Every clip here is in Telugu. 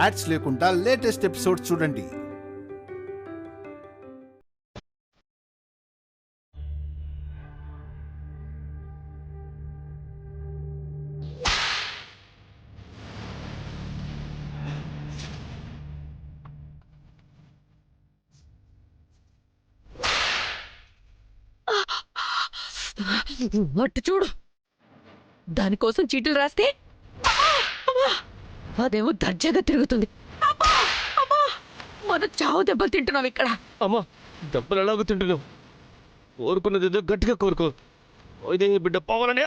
యాడ్స్ లేకుండా లేటెస్ట్ ఎపిసోడ్స్ చూడండి. అట్టు చూడు, దానికోసం చీటీలు రాస్తే అదేమో దర్జాగా తిరుగుతుంది. మన చావు దెబ్బలు తింటున్నావు ఇక్కడ. అమ్మా, దెబ్బలు ఎలాగో తింటున్నావు? కోరుకున్నది ఏదో గట్టిగా కోరుకో. ఇదే బిడ్డ పోవాలని.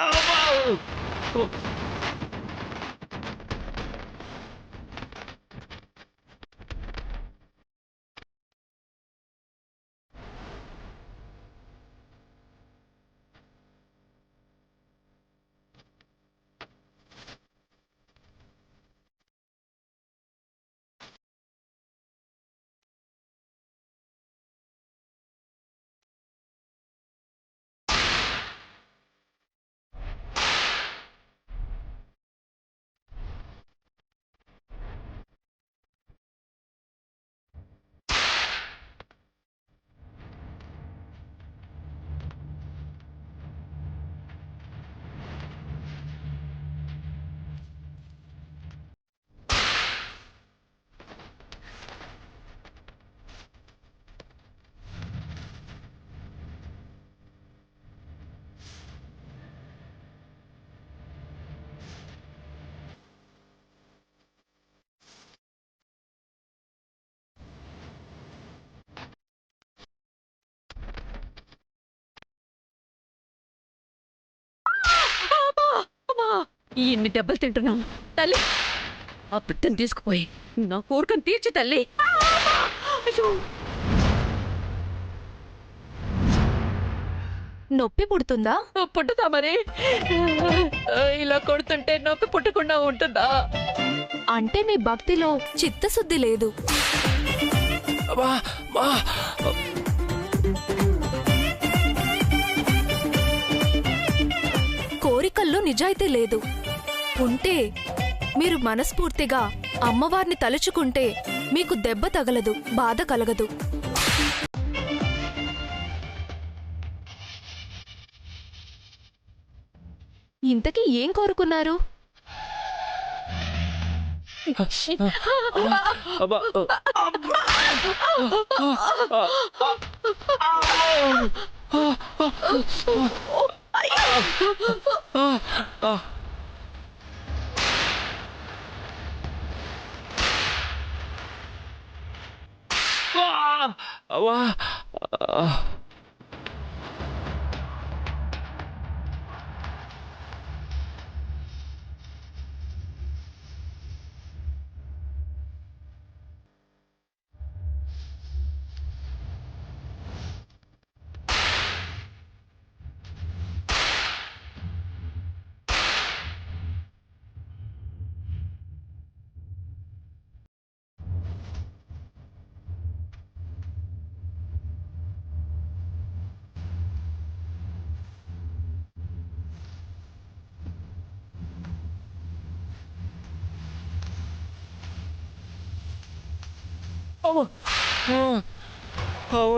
ఇన్ని దెబ్బలు తింటున్నాం తల్లి. ఆ బిడ్డను తీసుకుపోయి నా కోరికను తీర్చి తల్లి. నొప్పి పుడుతుందా? పుట్టుతా మరి. ఇలా కొడుతుంటే నొప్పి పుట్టకుండా ఉంటుందా? అంటే మీ భక్తిలో చిత్తశుద్ధి లేదు. కోరికల్లో నిజాయితీ లేదు. ఉంటే మీరు మనస్ఫూర్తిగా అమ్మవారిని తలుచుకుంటే మీకు దెబ్బ తగలదు, బాధ కలగదు. ఇంతకీ ఏం కోరుకున్నారు?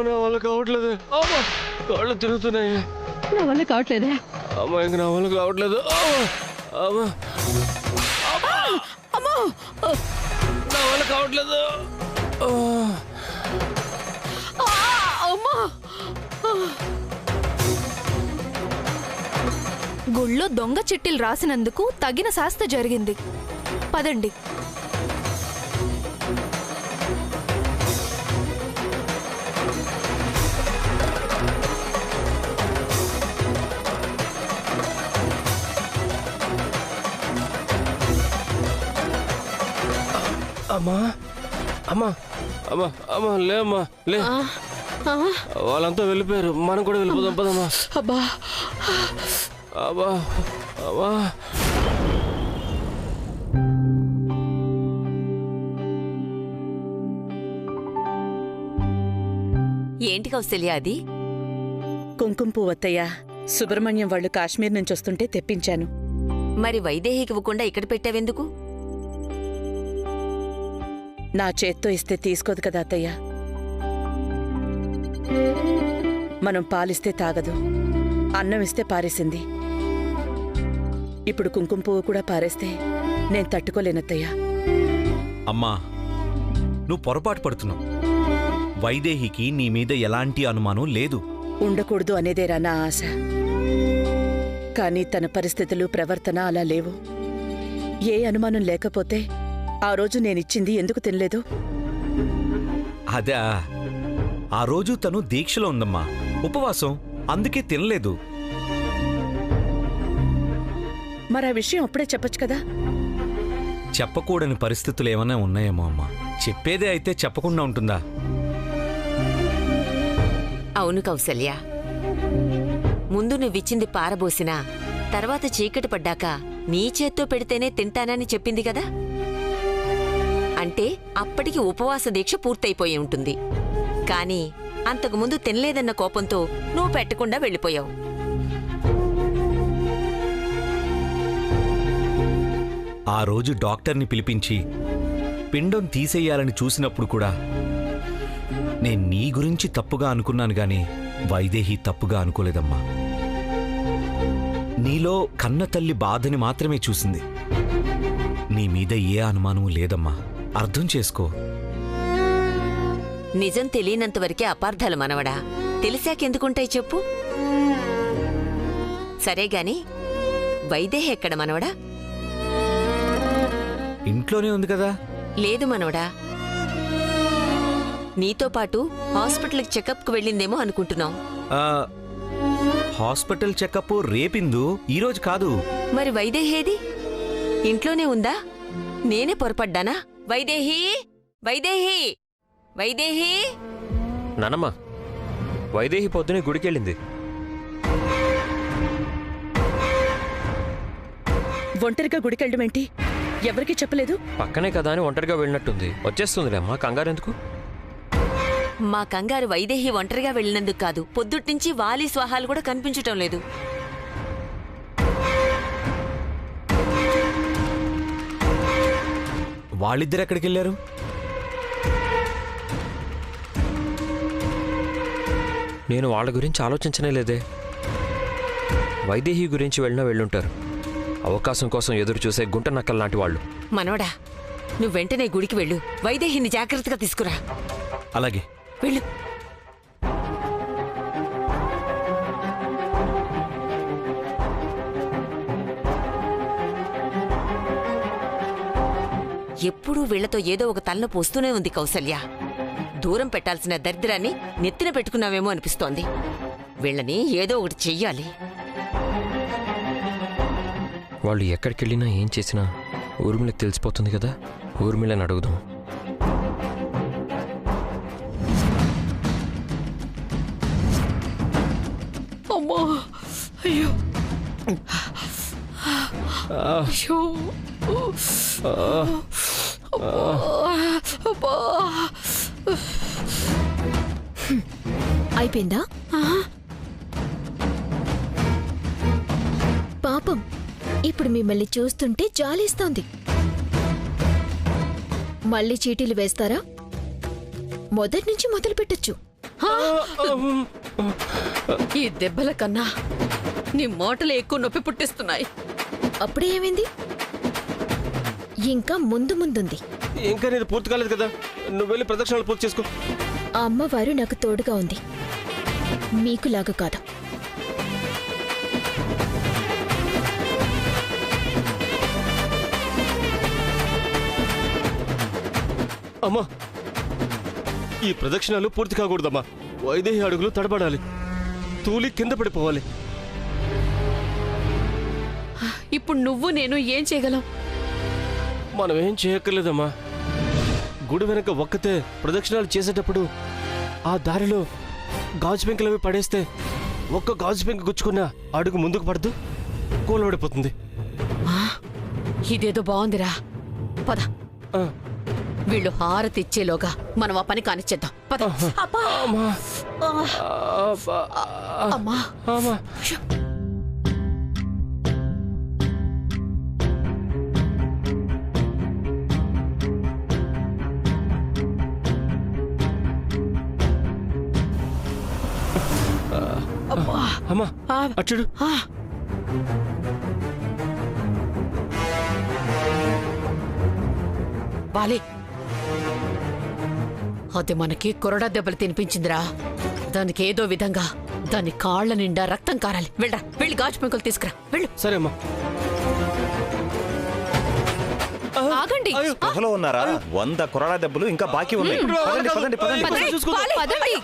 నా వల్ల కావట్లేదు. కాళ్ళు తిరుగుతున్నాయి. నా వల్ల కావట్లేదే. అమ్మా, ఇంక నా వల్ల కావట్లేదు. నా వల్ల కావట్లేదు. గుళ్ళో దొంగ చిట్టీలు రాసినందుకు తగిన శాస్త జరిగింది. పదండి. అమ్మా, అమ్మా, అమ్మా, అమ్మా, లే అమ్మా, లే. వాళ్ళంతా వెళ్ళిపోయారు, మనం కూడా వెళ్ళిపోదాం. పదమ్మా. అబ్బా, అబ్బా, అబ్బా. ఏంటి కౌశల్య అది? కుంకుమ పువ్వత్తయ్య, సుబ్రహ్మణ్యం వాళ్ళు కాశ్మీర్ నుంచి వస్తుంటే తెప్పించాను. మరి వైదేహికి ఇవ్వకుండా ఇక్కడ పెట్టావెందుకు? నా చేత్తో ఇస్తే తీసుకోదు కదా అత్తయ్య. మనం పాలిస్తే తాగదు, అన్నం ఇస్తే పారేసింది. ఇప్పుడు కుంకుమ పువ్వు కూడా పారేస్తే నేను తట్టుకోలేనత్తయ్యా. అమ్మా, నువ్వు పొరపాటు పడుతున్నావు. వైదేహికి నీ మీద ఎలాంటి అనుమానం లేదు. ఉండకూడదు అనేదేరా నా ఆశ. కానీ తన పరిస్థితులు, ప్రవర్తన అలా లేవు. ఏ అనుమానం లేకపోతే ఆ రోజు నేనిచ్చింది ఎందుకు తినలేదు? అదా, ఆ రోజు తను దీక్షలో ఉందమ్మా, ఉపవాసం, అందుకే తినలేదు. మరి ఆ విషయం అప్పుడే చెప్పొచ్చు కదా. చెప్పకూడని పరిస్థితులు ఏమైనా ఉన్నాయేమో అమ్మా. చెప్పేదే అయితే చెప్పకుండా ఉంటుందా? అవును కౌసల్య, ముందు నువ్విచ్చింది పారబోసినా తర్వాత చీకటి పడ్డాక నీ చేత్తో పెడితేనే తింటానని చెప్పింది కదా. అంటే అప్పటికి ఉపవాస దీక్ష పూర్తయిపోయి ఉంటుంది. కానీ అంతకుముందు తినలేదన్న కోపంతో నువ్వు పెట్టకుండా వెళ్ళిపోయావు. ఆ రోజు డాక్టర్ని పిలిపించి పిండం తీసేయాలని చూసినప్పుడు కూడా నేను నీ గురించి తప్పుగా అనుకున్నాను గాని వైదేహి తప్పుగా అనుకోలేదమ్మా. నీలో కన్న తల్లి బాధని మాత్రమే చూసింది. నీ మీద ఏ అనుమానమూ లేదమ్మా, అర్థం చేసుకో. నిజం తెలియనంతవరకే అపార్థాలు మనవడా, తెలిసాకెందుకుంటాయి చెప్పు. సరేగాని వైదేహి ఎక్కడ మనవడా? ఇంట్లోనే ఉంది కదా. లేదు మనవడా, నీతో పాటు హాస్పిటల్కి చెకప్కు వెళ్ళిందేమో అనుకుంటున్నాం. ఆ, హాస్పిటల్ చెకప్ రేపిందు, ఈరోజు కాదు. మరి వైదేహేది? ఇంట్లోనే ఉందా? నేనే పొరపడ్డానా? వైదేహి, వైదేహి, వైదేహి! నానమ్మ, వైదేహి పొద్దునే గుడికెళ్ళింది. ఒంటరిగా గుడికెళ్ళడం ఏంటి? ఎవరికీ చెప్పలేదు? పక్కనే కదా అని ఒంటరిగా వెళ్ళినట్టుంది. వచ్చేస్తుందిలే అమ్మా, కంగారెందుకు? మా కంగారు వైదేహి ఒంటరిగా వెళ్ళినందుకు కాదు, పొద్దుట్నుంచి వాలి స్వాహాలు కూడా కనిపించటం లేదు. వాళ్ళిద్దరు ఎక్కడికి వెళ్ళారు? నేను వాళ్ళ గురించి ఆలోచించనే లేదే. వైదేహి గురించి వెళ్ళినా వెళ్ళుంటారు. అవకాశం కోసం ఎదురు చూసే గుంట నక్కల లాంటి వాళ్ళు. మనవడా, నువ్వు వెంటనే గుడికి వెళ్ళు. వైదేహిని జాగ్రత్తగా తీసుకురా. అలాగే. వెళ్ళు. ఎప్పుడూ వీళ్లతో ఏదో ఒక తలనొప్పి వస్తూనే ఉంది కౌసల్య. దూరం పెట్టాల్సిన దరిద్రాన్ని నెత్తిన పెట్టుకున్నావేమో అనిపిస్తోంది. వీళ్ళని ఏదో ఒకటి చెయ్యాలి. వాళ్ళు ఎక్కడికెళ్ళినా ఏం చేసినా ఊర్మిళకి తెలిసిపోతుంది కదా. ఊర్మిళని అడుగుదాం. అమ్మా, అయ్యో అయ్యో, అయిపోయిందా? పాపం, ఇప్పుడు మిమ్మల్ని చూస్తుంటే జాలేస్తోంది. మళ్ళీ చీటీలు వేస్తారా? మొదటి నుంచి మొదలు పెట్టొచ్చు. ఈ దెబ్బల కన్నా నీ మాటలు ఎక్కువ నొప్పి పుట్టిస్తున్నాయి. అప్పుడే ఏమైంది? ఇంకా ముందు ముందుంది. ఇంకా నేను పూర్తి కాలేదు కదా. నువ్వు వెళ్ళి ప్రదక్షిణాలు పూర్తి చేసుకో. ఆ అమ్మవారు నాకు తోడుగా ఉంది, మీకులాగా కాదు. అమ్మా, ఈ ప్రదక్షిణాలు పూర్తి కాకూడదమ్మా. వైదేహి అడుగులు తడబడాలి, తూలి కింద పడిపోవాలి. ఇప్పుడు నువ్వు నేను ఏం చేయగలం? మనం ఏం చేయక్కర్లేదమ్మా. గుడి వెనక ఒక్కతే ప్రదక్షిణాలు చేసేటప్పుడు ఆ దారిలో గాజు పెంకులవి పడేస్తే ఒక్క గాజు పెంకు గుచ్చుకున్న అడుగు ముందుకు పడదు, కూలబడిపోతుంది. ఇదేదో బాగుందిరా. పద, ఆ, వీళ్ళు హారతి ఇచ్చేలోగా మనం ఆ పని కానిచ్చేద్దాం. పద. అబ్బా. అమ్మా, అమ్మా, అమ్మా. అమ్మా అచ్చుడు. బాలే అది మనకి కొరడా దెబ్బలు తినిపించిందిరా. దానికి ఏదో విధంగా దాని కాళ్ల నిండా రక్తం కారాలి. వెళ్ళరా, వెళ్ళి గాజు పెంకులు తీసుకురా, వెళ్ళు. సరే అమ్మా. ఆగండి. స్పృహలో ఉన్నారా? 100 కొరడా దెబ్బలు ఇంకా బాకీ ఉన్నాయి. పదండి, పదండి, పదండి. పదండి. వదలండి.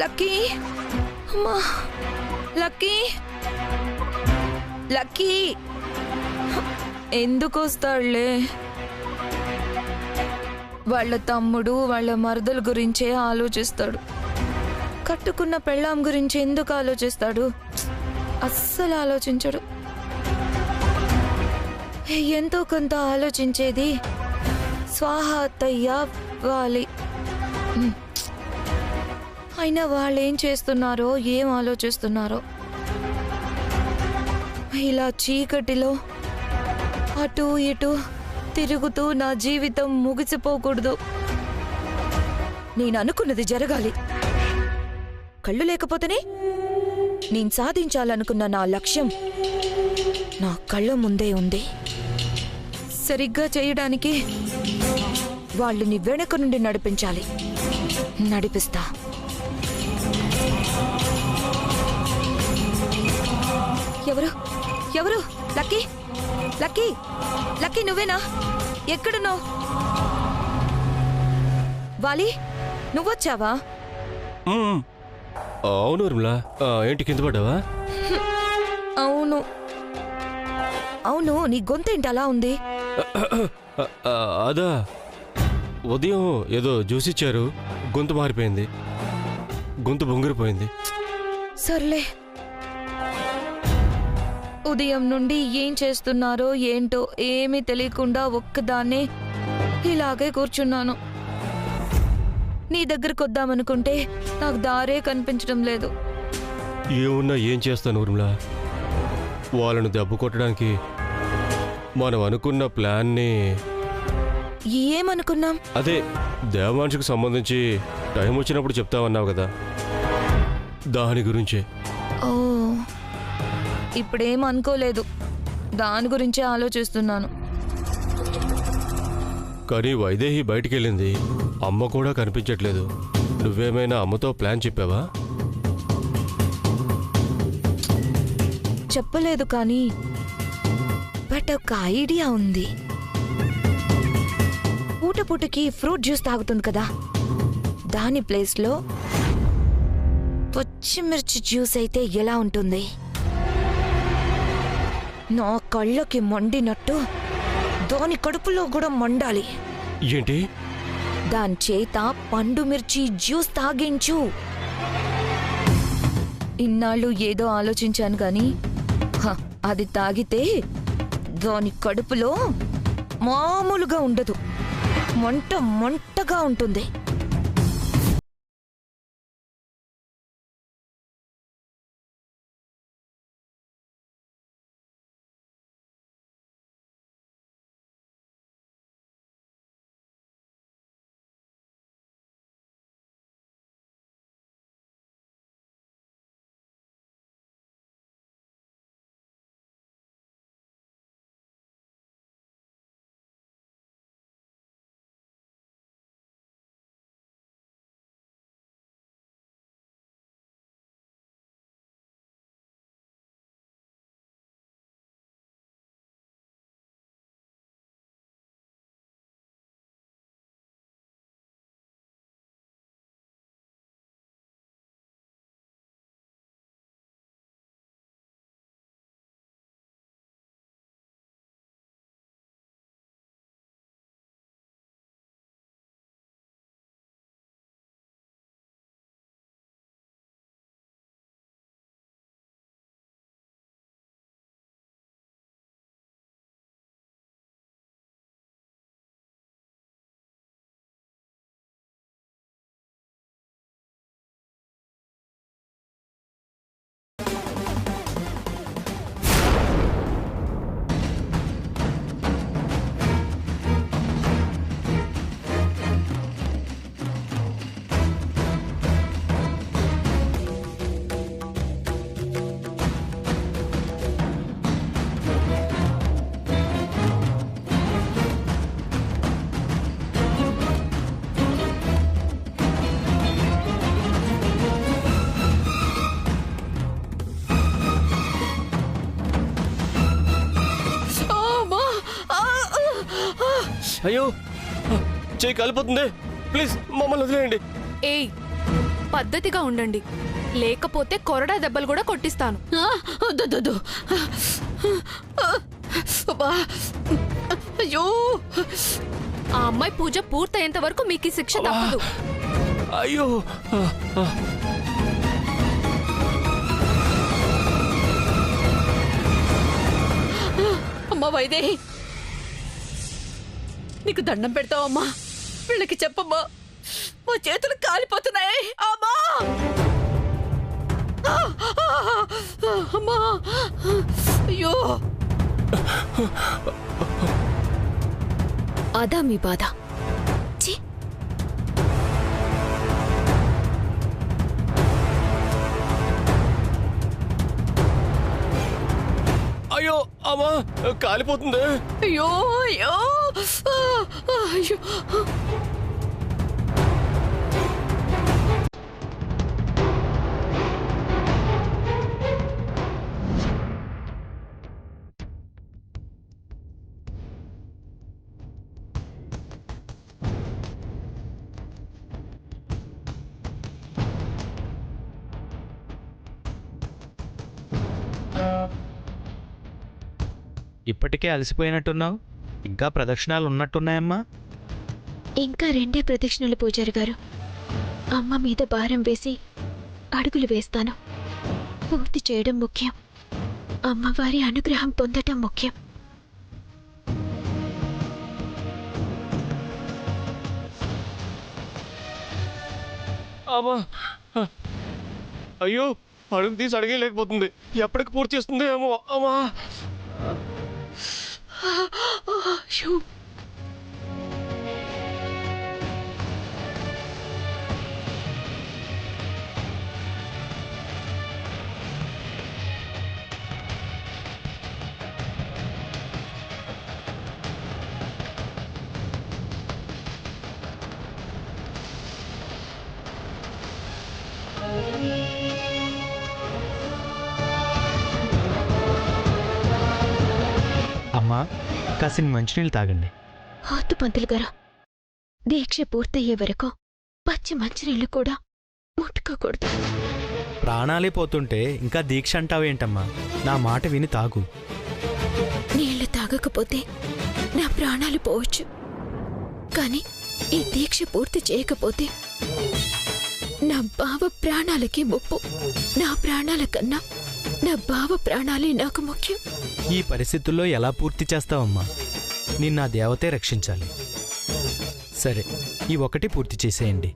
లక్కీ, అమ్మా, లక్కీ, లక్కీ, ఎందుకు వస్తాడులే? వాళ్ళ తమ్ముడు వాళ్ళ మరదల గురించే ఆలోచిస్తాడు. కట్టుకున్న పెళ్ళాం గురించి ఎందుకు ఆలోచిస్తాడు? అస్సలు ఆలోచించడు. ఎంతో కొంత ఆలోచించేది స్వాహ అత్తయ్య వాలి. అయినా వాళ్ళేం చేస్తున్నారో, ఏం ఆలోచిస్తున్నారో. ఇలా చీకటిలో అటు ఇటు తిరుగుతూ నా జీవితం ముగిసిపోకూడదు. నేను అనుకున్నది జరగాలి. కళ్ళు లేకపోతేనే నేను సాధించాలనుకున్న నా లక్ష్యం నా కళ్ళ ముందే ఉంది. సరిగ్గా చేయడానికి వాళ్ళని వెనక నుండి నడిపించాలి. నడిపిస్తా. ఎవరు ఎవరు? లక్కీ, లక్కీ, లక్కీ, నువ్వేనా? ఎక్కడున్నావు? వాలి, నువ్వొచ్చావా? అవును ఊర్మిళ. ఏంటి కింద పడ్డావా? అవును అవును. నీ గొంతేంటి అలా ఉంది? అదా, ఉదయం ఏదో జ్యూస్ ఇచ్చారు, గొంతు మారిపోయింది, గొంతు బొంగిరిపోయింది. సర్లే. ఉదయం నుండి ఏం చేస్తున్నారో ఏంటో ఏమీ తెలియకుండా ఒక్కదాన్నే ఇలాగే కూర్చున్నాను. నీ దగ్గరకు వద్దామనుకుంటే నాకు దారే కనిపించడం లేదు. ఏమున్నా ఏం చేస్తాను ఊర్మిళ? వాళ్ళను దెబ్బ కొట్టడానికి మనం అనుకున్న ప్లాన్ని. ఏమనుకున్నాం? అదే దేవాంశకు సంబంధించి టైం వచ్చినప్పుడు చెప్తామన్నావు కదా, దాని గురించే. ఓ, ఇప్పుడేం అనుకోలేదు. దాని గురించే ఆలోచిస్తున్నాను. కానీ వైదేహి బయటికెళ్ళింది, అమ్మ కూడా కనిపించట్లేదు. నువ్వేమైనా అమ్మతో ప్లాన్ చెప్పావా? చెప్పలేదు కానీ బట్ ఒక ఐడియా ఉంది. పూటకి ఫ్రూట్ జ్యూస్ తాగుతుంది కదా, దాని ప్లేస్లో పచ్చిమిర్చి జ్యూస్ అయితే ఎలా ఉంటుంది? నా కళ్ళకి మండినట్టు దాని కడుపులో కూడా మండాలి. ఏంటి? దాని చేత పండు మిర్చి జ్యూస్ తాగించు. ఇన్నాళ్ళు ఏదో ఆలోచించాను గాని అది తాగితే దాని కడుపులో మామూలుగా ఉండదు, మంటగా ఉంటుంది. అయ్యో చేయి కాలిపోతుంది, ప్లీజ్ మమ్మల్ని వదిలేయండి. ఏయ్, పద్ధతిగా ఉండండి, లేకపోతే కొరడా దెబ్బలు కూడా కొట్టిస్తాను. వద్దు. అయ్యో, ఆ అమ్మాయి పూజ పూర్తయ్యేంత వరకు మీకు ఈ శిక్ష తప్పదు. అయ్యో అమ్మా వైదేహి, నీకు దండం పెడతావమ్మా, వీళ్ళకి చెప్పమ్మా, మా చేతులు కాలిపోతున్నాయి. అమ్మా అమ్మా, అయ్యో. అదా మీ బాధ? ఛీ! అయ్యో అమ్మా కాలిపోతుంది. అయ్యో అయ్యో అయ్యో. ఇప్పటికే అలసిపోయినట్టున్నావు, ఇంకా ప్రదక్షిణాలు ఉన్నట్టున్నాయమ్మా. ఇంకా 2 ప్రదక్షిణలు పూజారి గారు. అమ్మ మీద భారం వేసి అడుగులు వేస్తాను. పూర్తి చేయడం ముఖ్యం, అమ్మవారి అనుగ్రహం పొందటం ముఖ్యం. అమ్మా అయ్యో అడుగు తీసి అడిగేయలేకపోతుంది, ఎప్పటికి పూర్తి చేస్తుంది ఏమో. అమ్మా అయ్యో. అమ్మా, కాసిని మంచినీళ్ళు తాగండి. వద్దు పంతులు గారు, దీక్ష పూర్తయ్యే వరకు పచ్చి మంచినీళ్ళు కూడా ముట్టుకోకూడదు. ప్రాణాలే పోతుంటే ఇంకా దీక్ష అంటావేంటమ్మా? నా మాట విని తాగు. నీళ్లు తాగకపోతే నా ప్రాణాలు పోవచ్చు, కానీ ఈ దీక్ష పూర్తి చేయకపోతే నా బావ ప్రాణాలకి ముప్పు. నా ప్రాణాల కన్నా నా బావ ప్రాణాలే నాకు ముఖ్యం. ఈ పరిస్థితుల్లో ఎలా పూర్తి చేస్తావమ్మా? నిన్న ఆ దేవతే రక్షించాలి. సరే, ఈ ఒకటి పూర్తి చేసేయండి.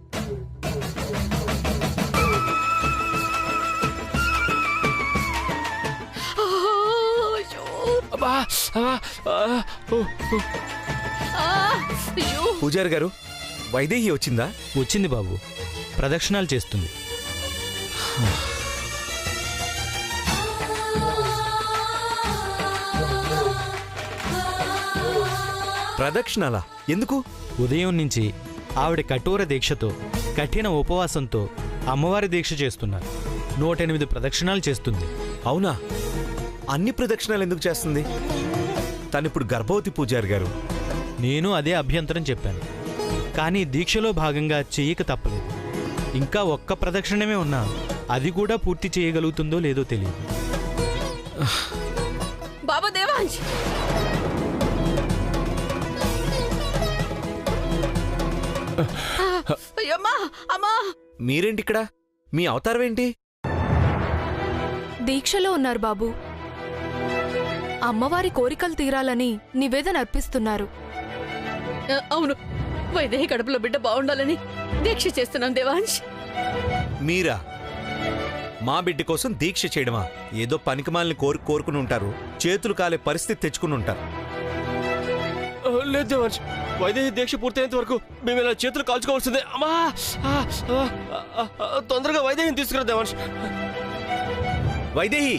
పూజారి గారు, వైదేహి వచ్చిందా? వచ్చింది బాబు, ప్రదక్షిణాలు చేస్తుంది. ప్రదక్షిణాలా? ఎందుకు? ఉదయం నుంచి ఆవిడ కఠోర దీక్షతో, కఠిన ఉపవాసంతో అమ్మవారి దీక్ష చేస్తున్నారు. 108 ప్రదక్షిణాలు చేస్తుంది. అవునా? అన్ని ప్రదక్షిణాలు ఎందుకు చేస్తుంది? తనిప్పుడు గర్భవతి పూజారి గారు. నేను అదే అభ్యంతరం చెప్పాను, కానీ దీక్షలో భాగంగా చెయ్యక తప్పలేదు. ఇంకా ఒక్క ప్రదక్షిణమే ఉన్నా, అది కూడా పూర్తి చేయగలుగుతుందో లేదో తెలియదు. బాబా దేవాంశ్, అయ్యమ్మా, అమ్మా. మీరేంటిక్కడ? మీ అవతారం ఏంటి? దీక్షలో ఉన్నారు బాబు. అమ్మవారి కోరికలు తీరాలని నివేదన అర్పిస్తున్నారు. అవును, వైదేహి కడుపులో బిడ్డ బాగుండాలని దీక్ష చేస్తున్నాం దేవాంశ్. మీరా? మా బిడ్డ కోసం దీక్ష చేయడమా? ఏదో పనికిమాలని కోరుకుని ఉంటారు, చేతులు కాలే పరిస్థితి తెచ్చుకుని ఉంటారు. లేదు దేవాంశ్, వైదేహి దీక్ష పూర్తయ్యేంత వరకు మేము ఇలా చేతులు కాల్చుకోవాల్సిందే. అమ్మా తొందరగా వైదేహిని తీసుకురా దేవాంశ్. వైదేహి